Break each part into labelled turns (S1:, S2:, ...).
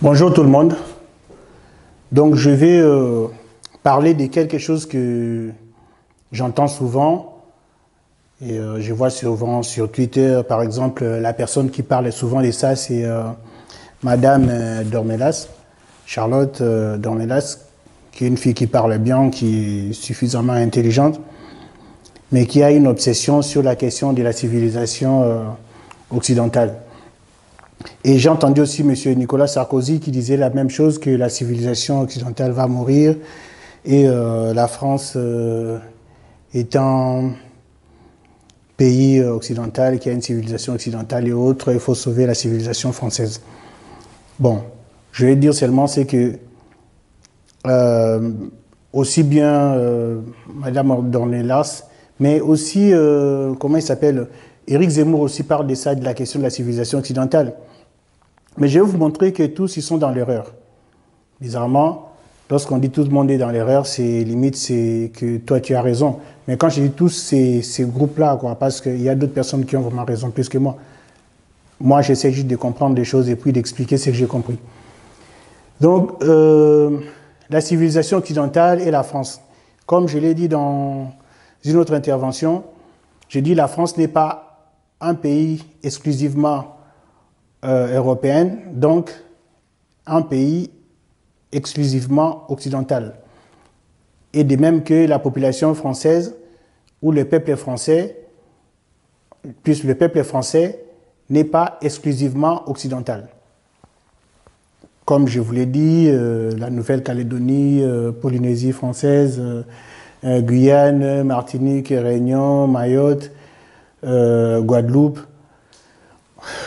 S1: Bonjour tout le monde. Donc je vais parler de quelque chose que j'entends souvent et je vois souvent sur Twitter, par exemple, la personne qui parle souvent de ça, c'est Madame Dornelas, Charlotte Dornelas, qui est une fille qui parle bien, qui est suffisamment intelligente, mais qui a une obsession sur la question de la civilisation occidentale. Et j'ai entendu aussi M. Nicolas Sarkozy qui disait la même chose, que la civilisation occidentale va mourir et la France est un pays occidental qui a une civilisation occidentale et autres, il faut sauver la civilisation française. Bon, je vais dire seulement c'est que aussi bien Madame Dornelas, mais aussi, comment il s'appelle, Éric Zemmour aussi parle de ça, de la question de la civilisation occidentale. Mais je vais vous montrer que tous ils sont dans l'erreur. Bizarrement, lorsqu'on dit tout le monde est dans l'erreur, c'est limite c'est que toi tu as raison. Mais quand je dis tous, c'est ces groupes-là, quoi, parce qu'il y a d'autres personnes qui ont vraiment raison plus que moi. Moi, j'essaie juste de comprendre des choses et puis d'expliquer ce que j'ai compris. Donc, la civilisation occidentale et la France. Comme je l'ai dit dans une autre intervention, je dis la France n'est pas un pays exclusivement européen, donc un pays exclusivement occidental. Et de même que la population française ou le peuple français, puisque le peuple français n'est pas exclusivement occidental. Comme je vous l'ai dit, la Nouvelle-Calédonie, Polynésie française, Guyane, Martinique, Réunion, Mayotte, Guadeloupe,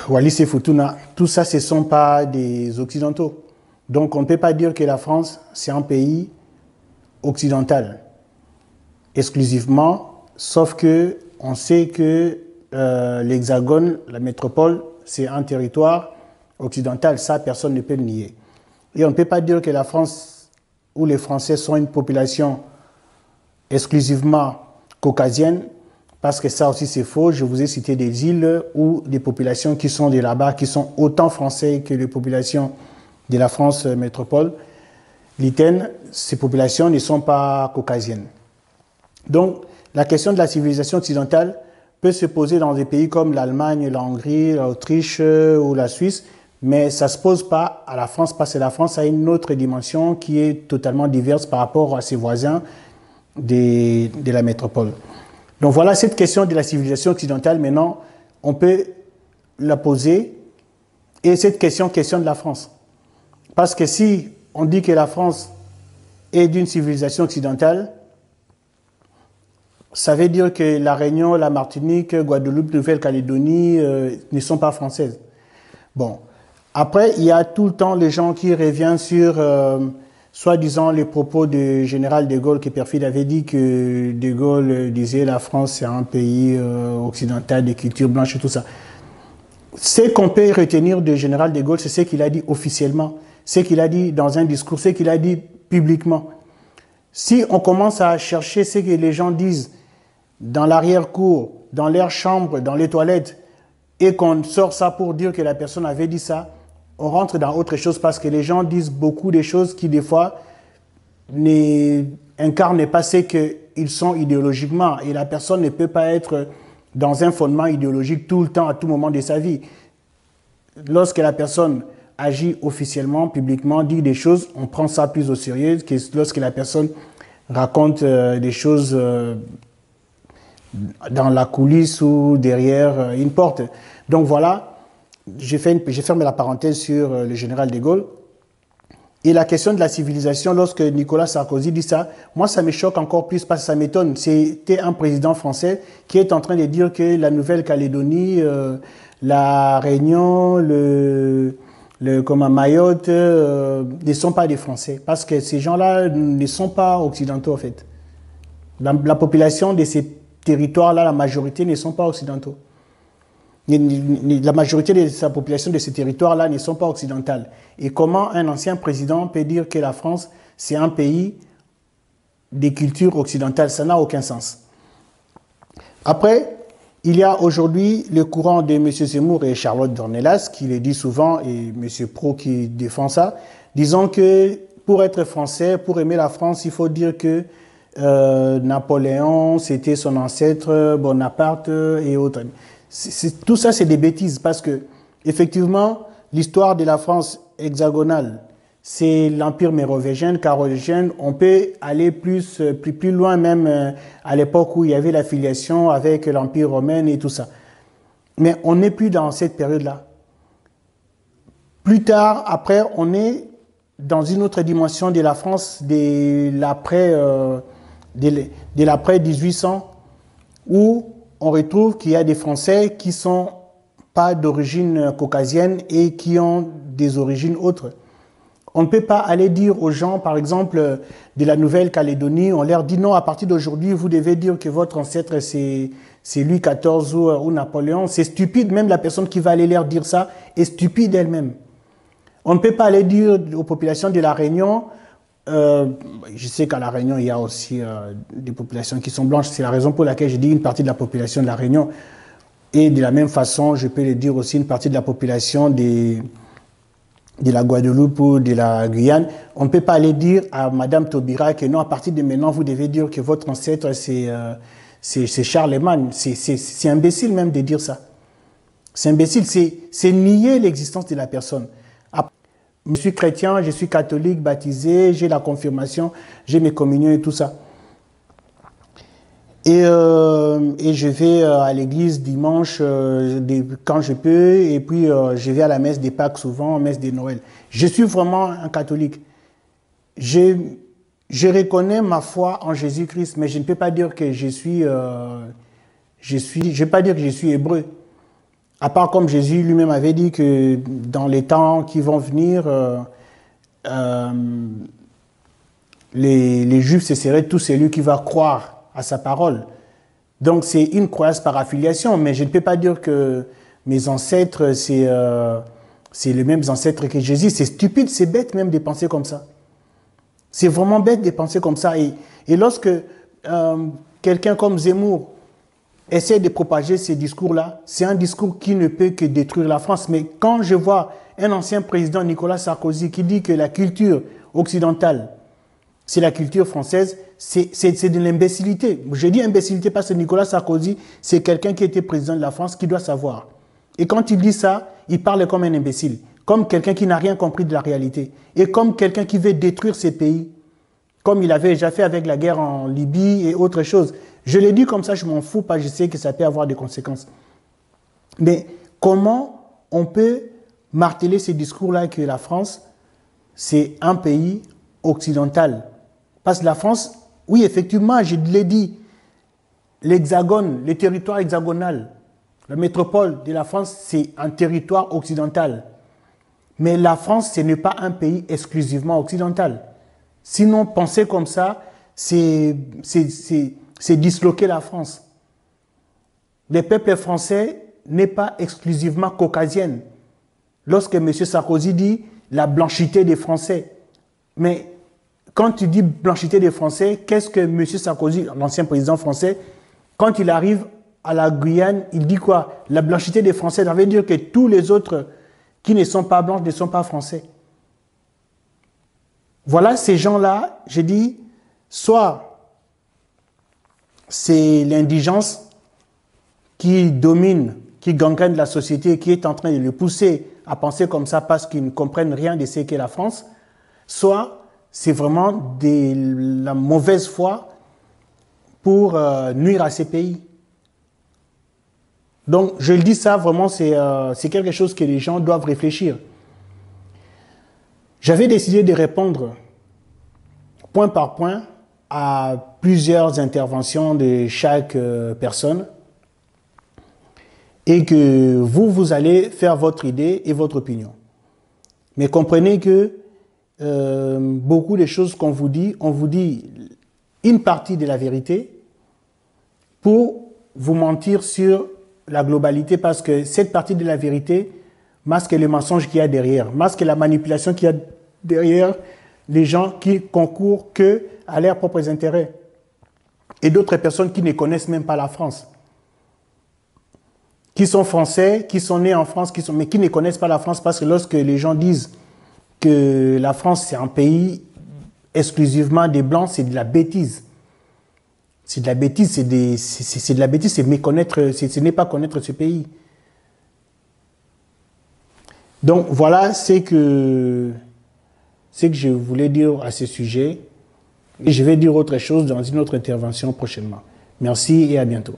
S1: Wallis et Futuna, tout ça, ce ne sont pas des occidentaux. Donc on ne peut pas dire que la France, c'est un pays occidental, exclusivement, sauf que on sait que l'Hexagone, la métropole, c'est un territoire occidental, ça personne ne peut le nier. Et on ne peut pas dire que la France ou les Français sont une population exclusivement caucasienne, parce que ça aussi c'est faux. Je vous ai cité des îles ou des populations qui sont de là-bas, qui sont autant français que les populations de la France métropole. L'Itaine, ces populations ne sont pas caucasiennes. Donc, la question de la civilisation occidentale peut se poser dans des pays comme l'Allemagne, la Hongrie, l'Autriche ou la Suisse, mais ça ne se pose pas à la France, parce que la France a une autre dimension qui est totalement diverse par rapport à ses voisins de la métropole. Donc voilà cette question de la civilisation occidentale. Maintenant, on peut la poser et cette question questionne la France. Parce que si on dit que la France est d'une civilisation occidentale, ça veut dire que la Réunion, la Martinique, Guadeloupe, Nouvelle-Calédonie ne sont pas françaises. Bon, après, il y a tout le temps les gens qui reviennent sur soi-disant les propos du général de Gaulle, que Perfide avait dit que de Gaulle disait la France c'est un pays occidental de culture blanche et tout ça. Ce qu'on peut retenir du général de Gaulle, c'est ce qu'il a dit officiellement, ce qu'il a dit dans un discours, ce qu'il a dit publiquement. Si on commence à chercher ce que les gens disent dans l'arrière-cour, dans leur chambre, dans les toilettes, et qu'on sort ça pour dire que la personne avait dit ça, on rentre dans autre chose, parce que les gens disent beaucoup de choses qui, des fois, n'incarnent pas ce qu'ils sont idéologiquement. Et la personne ne peut pas être dans un fondement idéologique tout le temps, à tout moment de sa vie. Lorsque la personne agit officiellement, publiquement, dit des choses, on prend ça plus au sérieux que lorsque la personne raconte des choses dans la coulisse ou derrière une porte. Donc voilà. Je ferme la parenthèse sur le général de Gaulle. Et la question de la civilisation, lorsque Nicolas Sarkozy dit ça, moi ça me choque encore plus, parce que ça m'étonne. C'était un président français qui est en train de dire que la Nouvelle-Calédonie, la Réunion, Mayotte ne sont pas des Français. Parce que ces gens-là ne sont pas occidentaux en fait. La population de ces territoires-là, la majorité ne sont pas occidentaux. La majorité de sa population de ces territoires-là ne sont pas occidentales. Et comment un ancien président peut dire que la France, c'est un pays des cultures occidentales? Ça n'a aucun sens. Après, Il y a aujourd'hui le courant de M. Zemmour et Charlotte Dornelas, qui le dit souvent, et M. Pro qui défend ça, disant que pour être français, pour aimer la France, il faut dire que Napoléon, c'était son ancêtre, Bonaparte et autres. Tout ça, c'est des bêtises, parce que, effectivement, l'histoire de la France hexagonale, c'est l'empire mérovingien, carolingien. On peut aller plus loin, même à l'époque où il y avait la filiation avec l'empire romain et tout ça. Mais on n'est plus dans cette période-là. Plus tard, après, on est dans une autre dimension de la France, de l'après 1800, où on retrouve qu'il y a des Français qui sont pas d'origine caucasienne et qui ont des origines autres. On ne peut pas aller dire aux gens, par exemple, de la Nouvelle-Calédonie, on leur dit non, à partir d'aujourd'hui, vous devez dire que votre ancêtre, c'est Louis XIV ou Napoléon. C'est stupide, même la personne qui va aller leur dire ça est stupide elle-même. On ne peut pas aller dire aux populations de La Réunion, je sais qu'à La Réunion, il y a aussi des populations qui sont blanches, c'est la raison pour laquelle je dis une partie de la population de La Réunion. Et de la même façon, je peux le dire aussi une partie de la population de la Guadeloupe ou de la Guyane. On ne peut pas aller dire à Madame Taubira que non, à partir de maintenant, vous devez dire que votre ancêtre, c'est Charlemagne. C'est imbécile même de dire ça. C'est imbécile, c'est nier l'existence de la personne. Je suis chrétien, je suis catholique, baptisé, j'ai la confirmation, j'ai mes communions et tout ça. Et je vais à l'église dimanche quand je peux, et puis je vais à la messe des Pâques souvent, messe de Noël. Je suis vraiment un catholique. Je reconnais ma foi en Jésus-Christ, mais je ne peux pas dire que je vais pas dire que je suis hébreu. À part comme Jésus lui-même avait dit que dans les temps qui vont venir, les Juifs, ce serait tout celui qui va croire à sa parole. Donc c'est une croyance par affiliation, mais je ne peux pas dire que mes ancêtres, c'est les mêmes ancêtres que Jésus. C'est stupide, c'est bête même de penser comme ça. C'est vraiment bête de penser comme ça. Et lorsque quelqu'un comme Zemmour essaie de propager ces discours-là, c'est un discours qui ne peut que détruire la France. Mais quand je vois un ancien président, Nicolas Sarkozy, qui dit que la culture occidentale, c'est la culture française, c'est de l'imbécilité. Je dis imbécilité parce que Nicolas Sarkozy, c'est quelqu'un qui était président de la France, qui doit savoir. Et quand il dit ça, il parle comme un imbécile, comme quelqu'un qui n'a rien compris de la réalité, et comme quelqu'un qui veut détruire ces pays, comme il avait déjà fait avec la guerre en Libye et autre chose. Je l'ai dit comme ça, je m'en fous, parce que je sais que ça peut avoir des conséquences. Mais comment on peut marteler ces discours-là que la France, c'est un pays occidental? Parce que la France, oui, effectivement, je l'ai dit, l'hexagone, le territoire hexagonal, la métropole de la France, c'est un territoire occidental. Mais la France, ce n'est pas un pays exclusivement occidental. Sinon, penser comme ça, c'est disloquer la France. Le peuple français n'est pas exclusivement caucasien. Lorsque M. Sarkozy dit la blanchité des Français, mais quand tu dis blanchité des Français, qu'est-ce que M. Sarkozy, l'ancien président français, quand il arrive à la Guyane, il dit quoi? La blanchité des Français, ça veut dire que tous les autres qui ne sont pas blancs ne sont pas français. Voilà, ces gens-là, je dis, soit c'est l'indigence qui domine, qui gangrène la société, qui est en train de le pousser à penser comme ça parce qu'ils ne comprennent rien de ce qu'est la France, soit c'est vraiment de la mauvaise foi pour nuire à ces pays. Donc, je le dis ça, vraiment, c'est quelque chose que les gens doivent réfléchir. J'avais décidé de répondre point par point à plusieurs interventions de chaque personne et que vous allez faire votre idée et votre opinion. Mais comprenez que beaucoup de choses qu'on vous dit, on vous dit une partie de la vérité pour vous mentir sur la globalité parce que cette partie de la vérité masque le mensonge qu'il y a derrière, masque la manipulation qu'il y a derrière les gens qui concourent que à leurs propres intérêts et d'autres personnes qui ne connaissent même pas la France. qui sont français, qui sont nés en France, mais qui ne connaissent pas la France, parce que lorsque les gens disent que la France, c'est un pays exclusivement des Blancs, c'est de la bêtise. C'est de la bêtise, c'est de la bêtise, c'est méconnaître, ce n'est pas connaître ce pays. Donc voilà ce que je voulais dire à ce sujet. Et je vais dire autre chose dans une autre intervention prochainement. Merci et à bientôt.